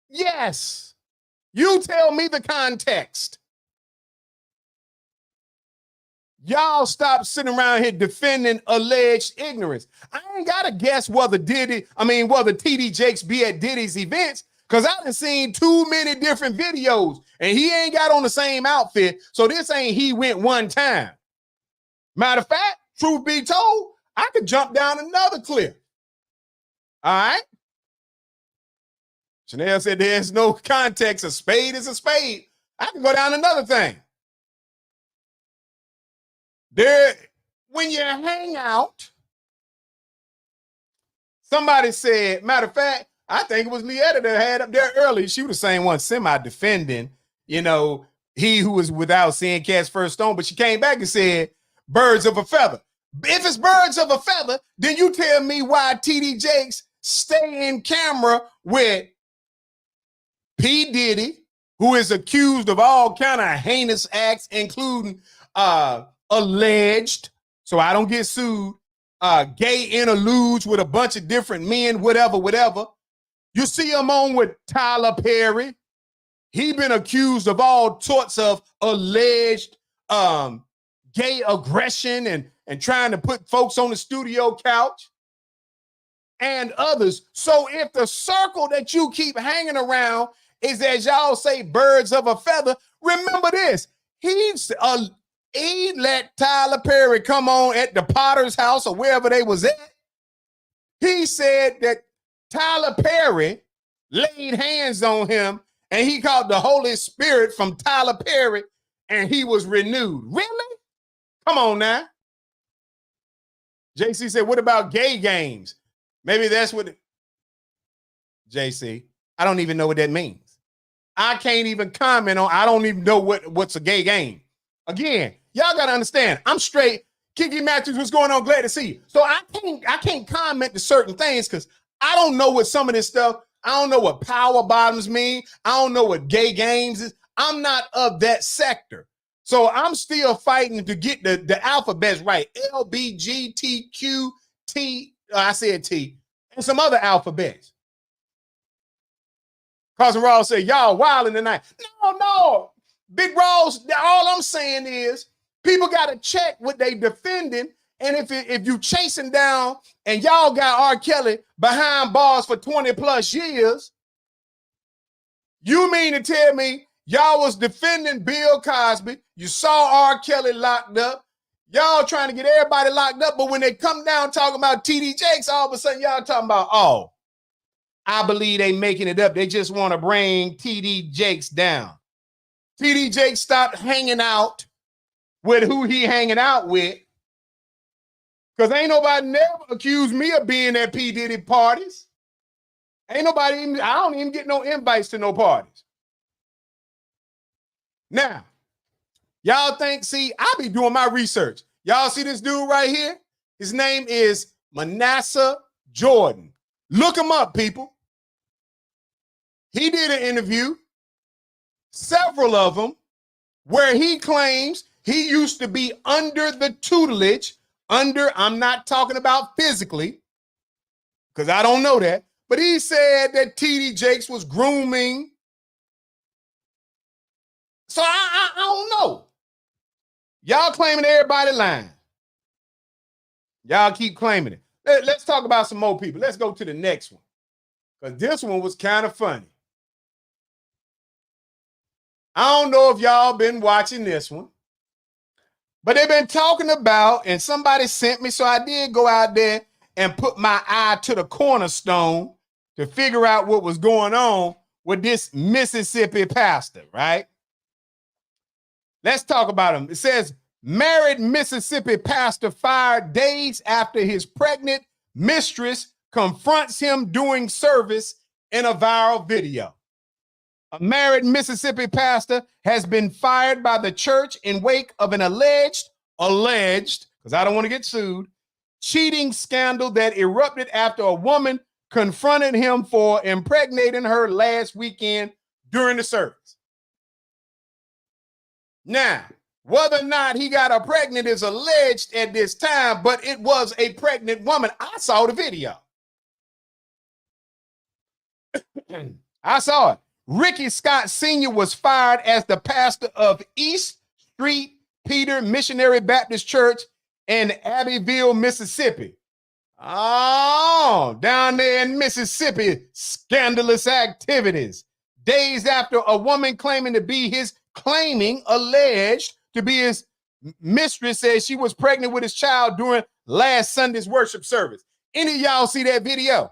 Yes, you tell me the context. Y'all stop sitting around here defending alleged ignorance. I ain't got to guess whether TD Jakes be at Diddy's events, because I done seen too many different videos, and he ain't got on the same outfit, so this ain't he went one time. Matter of fact, truth be told, I could jump down another cliff. All right? Chanel said there's no context. A spade is a spade. I can go down another thing. When you hang out, somebody said, matter of fact, I think it was Leetta that had up there early. She was the same one semi-defending, he who was without sin cast first stone, but she came back and said, birds of a feather. If it's birds of a feather, then you tell me why TD Jakes stay in camera with P. Diddy, who is accused of all kind of heinous acts, including alleged, so I don't get sued, gay interludes with a bunch of different men, whatever. You see him on with Tyler Perry. He been accused of all sorts of alleged gay aggression and trying to put folks on the studio couch and others. So if the circle that you keep hanging around is, as y'all say, birds of a feather, remember this. He let Tyler Perry come on at the Potter's house or wherever they was at. He said that Tyler Perry laid hands on him and he caught the Holy Spirit from Tyler Perry and he was renewed. Really? Come on now. JC said, what about gay games? Maybe that's what JC, I don't even know what that means. I can't even comment on, I don't even know what's a gay game. Again, y'all got to understand, I'm straight. Kiki Matthews, what's going on? Glad to see you. So I can't comment to certain things because I don't know what some of this stuff, I don't know what power bottoms mean. I don't know what gay games is. I'm not of that sector. So I'm still fighting to get the alphabets right. L, B, G, T, Q, T, I said T, and some other alphabets. Carson Rawls said, y'all wilding tonight. No. Big Rawls, all I'm saying is people got to check what they defending And if you chasing down and y'all got R. Kelly behind bars for 20 plus years, you mean to tell me y'all was defending Bill Cosby, you saw R. Kelly locked up, y'all trying to get everybody locked up, but when they come down talking about T.D. Jakes, all of a sudden y'all talking about, oh, I believe they making it up. They just want to bring T.D. Jakes down. T.D. Jakes stopped hanging out with who he hanging out with, because ain't nobody never accused me of being at P. Diddy parties. Ain't nobody even, I don't even get no invites to no parties. Now, y'all think, see, I be doing my research. Y'all see this dude right here? His name is Manasseh Jordan. Look him up, people. He did an interview, several of them, where he claims he used to be under the tutelage, I'm not talking about physically, because I don't know that, but he said that T.D. Jakes was grooming. So I don't know. Y'all claiming everybody lying. Y'all keep claiming it. Let's talk about some more people. Let's go to the next one, because this one was kind of funny. I don't know if y'all been watching this one, but they've been talking about, and somebody sent me, so I did go out there and put my eye to the cornerstone to figure out what was going on with this Mississippi pastor, right? Let's talk about him. It says, married Mississippi pastor fired days after his pregnant mistress confronts him doing service in a viral video. A married Mississippi pastor has been fired by the church in wake of an alleged, because I don't want to get sued, cheating scandal that erupted after a woman confronted him for impregnating her last weekend during the service. Now, whether or not he got her pregnant is alleged at this time, but it was a pregnant woman. I saw the video. I saw it. Rickey Scott Sr. was fired as the pastor of East Street Peter Missionary Baptist Church in Abbeville, Mississippi. Oh, down there in Mississippi, scandalous activities. Days after a woman alleged to be his mistress said she was pregnant with his child during last Sunday's worship service. Any of y'all see that video?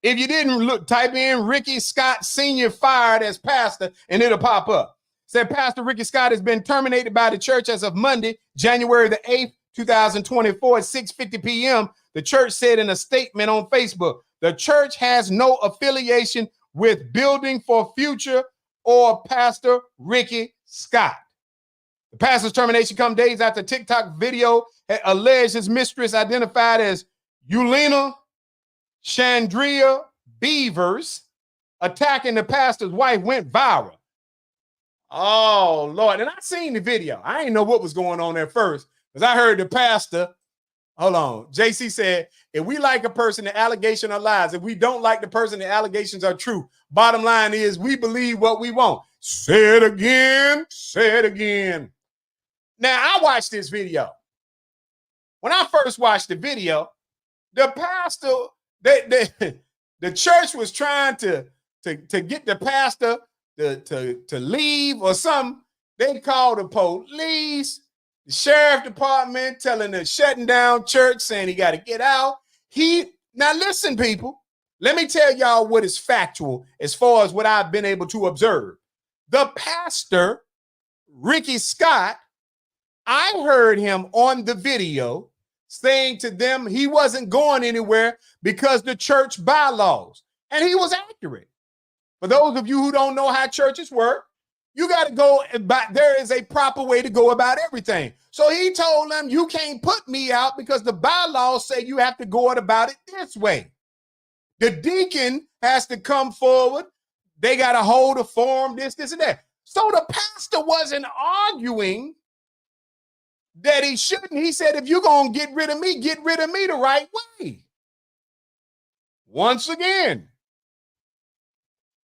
If you didn't look, type in Rickey Scott Sr. fired as pastor and it'll pop up. Said Pastor Rickey Scott has been terminated by the church as of Monday, January the 8th, 2024 at 6:50 p.m. The church said in a statement on Facebook, the church has no affiliation with Building for Future or Pastor Rickey Scott. The pastor's termination comes days after TikTok video had alleged his mistress, identified as Eulina Chandria Beavers, attacking the pastor's wife, went viral. Oh, Lord. And I seen the video. I didn't know what was going on at first, because I heard the pastor, hold on, JC said, if we like a person, the allegation are lies. If we don't like the person, the allegations are true. Bottom line is we believe what we want. Say it again. Say it again. Now, I watched this video. When I first watched the video, the pastor, the church was trying to get the pastor to leave or something. They called the police, the sheriff department telling them shutting down church, saying he got to get out. Now listen, people, let me tell y'all what is factual as far as what I've been able to observe. The pastor, Rickey Scott, I heard him on the video saying to them he wasn't going anywhere because the church bylaws. And he was accurate. For those of you who don't know how churches work, you got to go, there is a proper way to go about everything. So he told them, you can't put me out because the bylaws say you have to go about it this way. The deacon has to come forward. They got to hold a form, this, and that. So the pastor wasn't arguing that he shouldn't. He said, if you're going to get rid of me the right way. Once again,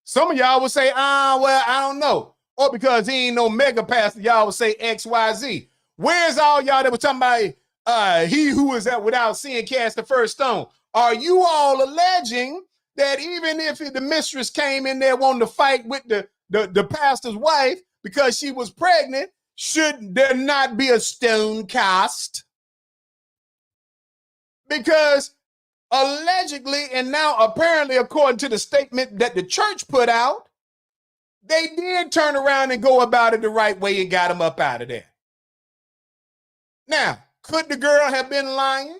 some of y'all will say, well, I don't know. Or because he ain't no mega pastor, y'all will say X, Y, Z. Where's all y'all that were talking about he who is without sin cast the first stone. Are you all alleging that even if the mistress came in there wanting to fight with the pastor's wife because she was pregnant, should there not be a stone cast? Because allegedly, and now apparently according to the statement that the church put out, they did turn around and go about it the right way and got him up out of there. Now, could the girl have been lying?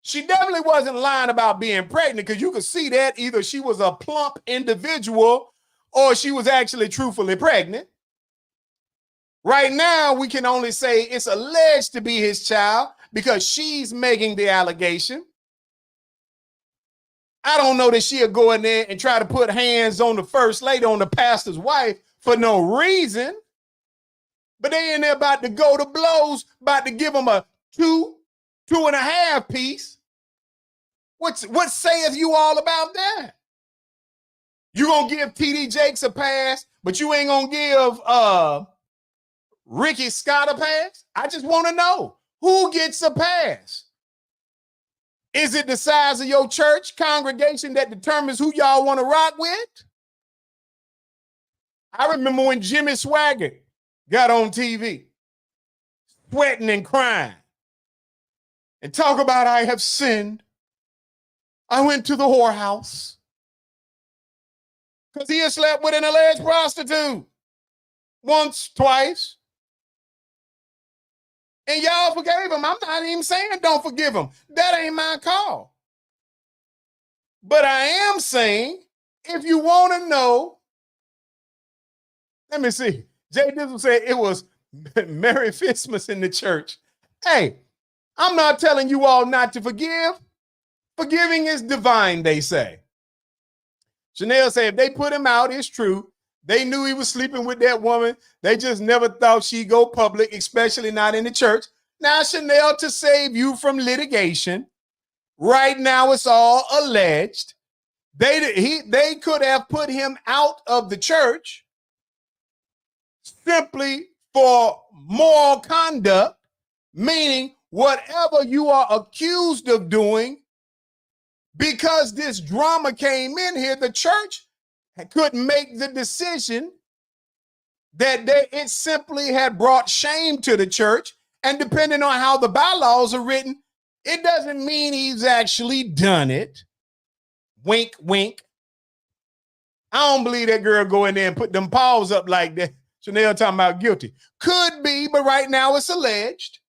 She definitely wasn't lying about being pregnant, because you could see that either she was a plump individual or she was actually truthfully pregnant. Right now, we can only say it's alleged to be his child because she's making the allegation. I don't know that she'll go in there and try to put hands on the first lady, on the pastor's wife, for no reason. But they in there about to go to blows, about to give them a 2.5 piece. What saith you all about that? You gonna give TD Jakes a pass, but you ain't gonna give Rickey Scott a pass? I just want to know, who gets a pass? Is it the size of your church congregation that determines who y'all want to rock with? I remember when Jimmy Swaggart got on TV, sweating and crying, and talk about, I have sinned. I went to the whorehouse. Because he had slept with an alleged prostitute. Once, twice. And y'all forgave him. I'm not even saying don't forgive him. That ain't my call. But I am saying, if you want to know, let me see. Jay Dizzle said it was Merry Christmas in the church. Hey, I'm not telling you all not to forgive. Forgiving is divine, they say. Chanel said if they put him out, it's true. They knew he was sleeping with that woman. They just never thought she'd go public, especially not in the church. Now, Chanel, to save you from litigation, right now it's all alleged. They could have put him out of the church simply for moral conduct, meaning whatever you are accused of doing, because this drama came in here, the church could make the decision that it simply had brought shame to the church. And depending on how the bylaws are written, it doesn't mean he's actually done it. Wink, wink. I don't believe that girl go in there and put them paws up like that. Chanel talking about guilty. Could be, but right now it's alleged.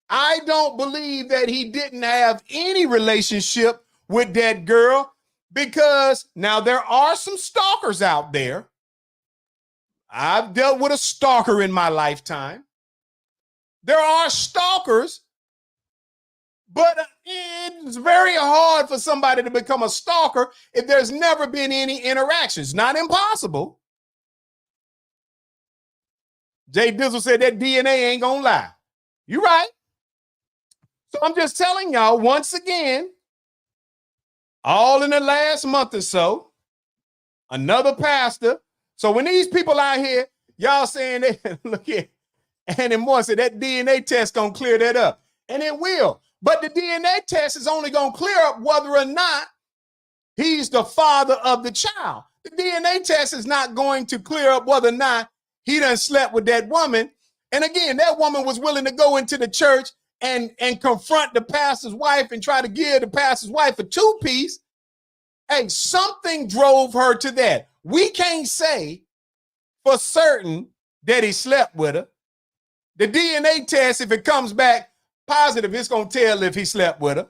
I don't believe that he didn't have any relationship with that girl, because now there are some stalkers out there. I've dealt with a stalker in my lifetime. There are stalkers, but it's very hard for somebody to become a stalker if there's never been any interactions. Not impossible. Jay Dizzle said that DNA ain't gonna lie. You're right. So I'm just telling y'all once again, all in the last month or so, another pastor. So when these people out here, y'all saying that, look here, and then more said that DNA test gonna clear that up. And it will. But the DNA test is only gonna clear up whether or not he's the father of the child. The DNA test is not going to clear up whether or not he done slept with that woman. And again, that woman was willing to go into the church and confront the pastor's wife and try to give the pastor's wife a 2-piece. Hey, something drove her to that. We can't say for certain that he slept with her. The DNA test, if it comes back positive, it's going to tell if he slept with her.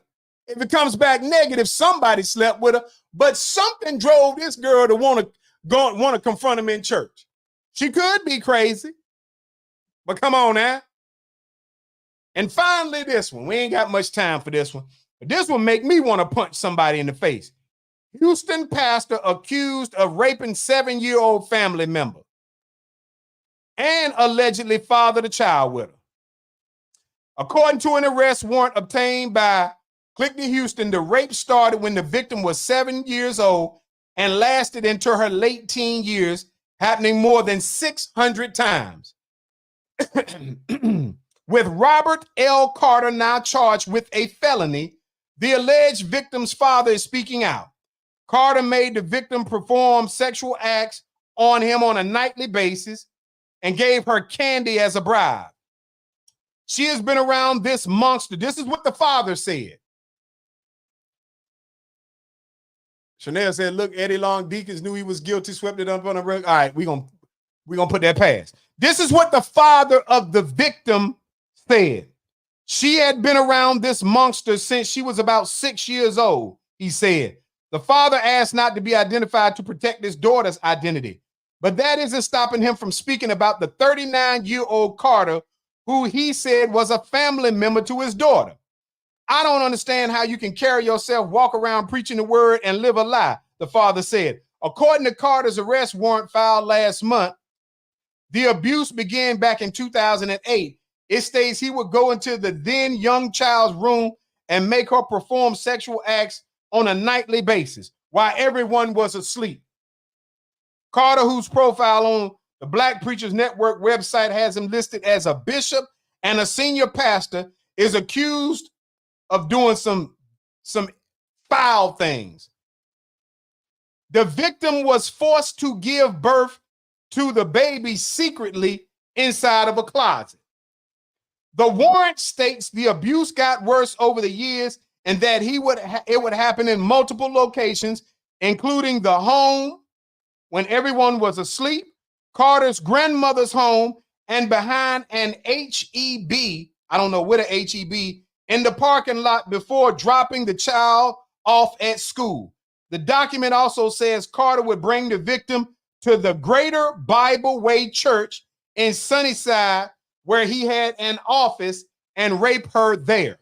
If it comes back negative, somebody slept with her. But something drove this girl to want to confront him in church. She could be crazy, but come on now. And finally, this one. We ain't got much time for this one. But this one make me want to punch somebody in the face. Houston pastor accused of raping 7-year-old family member and allegedly fathered a child with her. According to an arrest warrant obtained by Click to Houston, the rape started when the victim was 7 years old and lasted into her late teen years, happening more than 600 times. With Robert L. Carter now charged with a felony, the alleged victim's father is speaking out. Carter made the victim perform sexual acts on him on a nightly basis and gave her candy as a bribe. She has been around this monster. This is what the father said. Chanel said, look, Eddie Long Deacons knew he was guilty, swept it up on the rug. All right, we're gonna put that past. This is what the father of the victim said. She had been around this monster since she was about 6 years old, he said. The father asked not to be identified to protect his daughter's identity, but that isn't stopping him from speaking about the 39-year-old Carter, who he said was a family member to his daughter. I don't understand how you can carry yourself, walk around preaching the word, and live a lie, the father said. According to Carter's arrest warrant filed last month, the abuse began back in 2008. It states he would go into the then young child's room and make her perform sexual acts on a nightly basis while everyone was asleep. Carter, whose profile on the Black Preachers Network website has him listed as a bishop and a senior pastor, is accused of doing some foul things. The victim was forced to give birth to the baby secretly inside of a closet. The warrant states the abuse got worse over the years and that it would happen in multiple locations, including the home when everyone was asleep, Carter's grandmother's home, and behind an HEB, I don't know what a HEB, in the parking lot before dropping the child off at school. The document also says Carter would bring the victim to the Greater Bible Way Church in Sunnyside, where he had an office, and rape her there.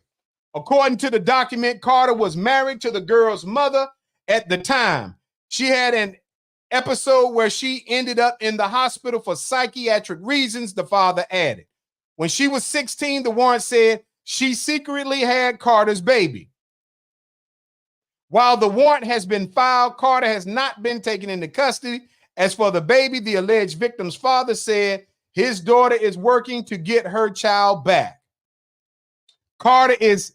According to the document, Carter was married to the girl's mother at the time. She had an episode where she ended up in the hospital for psychiatric reasons, the father added. When she was 16, the warrant said she secretly had Carter's baby. While the warrant has been filed, Carter has not been taken into custody. As for the baby, the alleged victim's father said his daughter is working to get her child back. Carter is,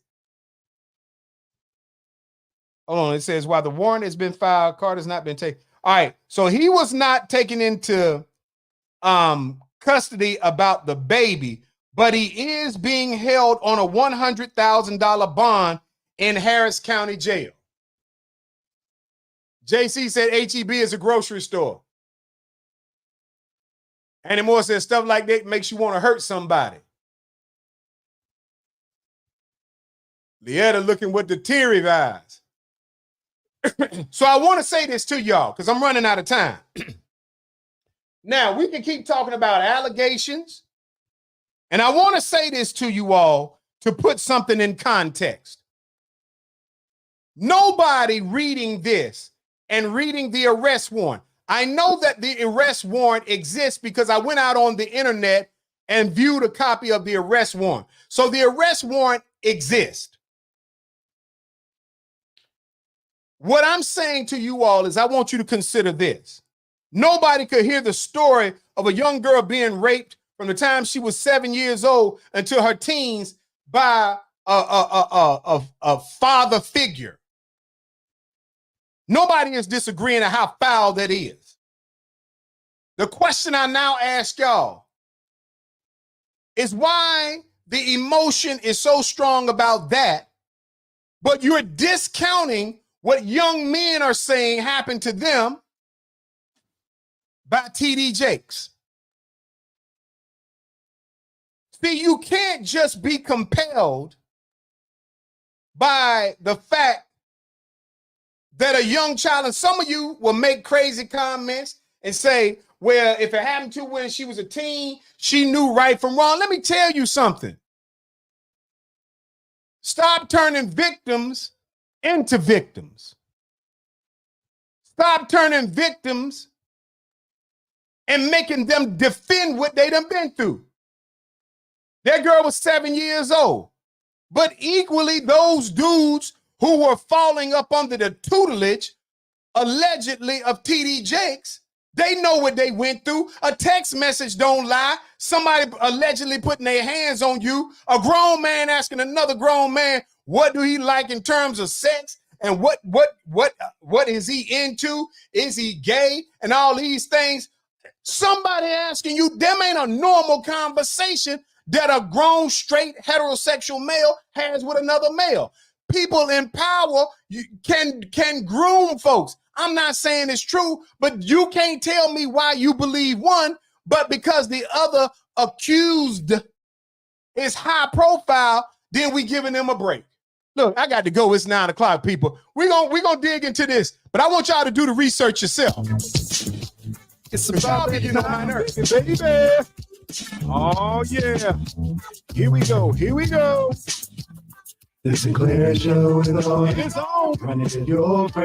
hold on, it says while the warrant has been filed, Carter's not been taken. All right, so he was not taken into custody about the baby, but he is being held on a $100,000 bond in Harris County Jail. JC said HEB is a grocery store. Annie Moore says stuff like that makes you want to hurt somebody. Leetta looking with the teary eyes. So I want to say this to y'all because I'm running out of time. Now, we can keep talking about allegations, and I want to say this to you all to put something in context. Nobody reading this and reading the arrest warrant. I know that the arrest warrant exists because I went out on the internet and viewed a copy of the arrest warrant. So the arrest warrant exists. What I'm saying to you all is I want you to consider this. Nobody could hear the story of a young girl being raped from the time she was 7 years old until her teens by a father figure. Nobody is disagreeing on how foul that is. The question I now ask y'all is why the emotion is so strong about that, but you're discounting what young men are saying happened to them by TD Jakes. See, you can't just be compelled by the fact that a young child, and some of you will make crazy comments and say, well, if it happened to her when she was a teen, she knew right from wrong. Let me tell you something. Stop turning victims into victims. Stop turning victims and making them defend what they done been through. That girl was 7 years old. But equally, those dudes who were falling up under the tutelage, allegedly, of TD Jakes, They know what they went through. A text message don't lie. Somebody allegedly putting their hands on you. A grown man asking another grown man, what do he like in terms of sex? And what is he into? Is he gay? And all these things. Somebody asking you, them ain't a normal conversation that a grown, straight, heterosexual male has with another male. People in power can groom folks. I'm not saying it's true, but you can't tell me why you believe one, but because the other accused is high profile, then we giving them a break. Look, I got to go. It's 9 o'clock, people. We're gonna dig into this, but I want y'all to do the research yourself. It's about getting on my nerves, baby. Oh yeah. Here we go. The Sinclair Show is on. It's on. Running in your brain.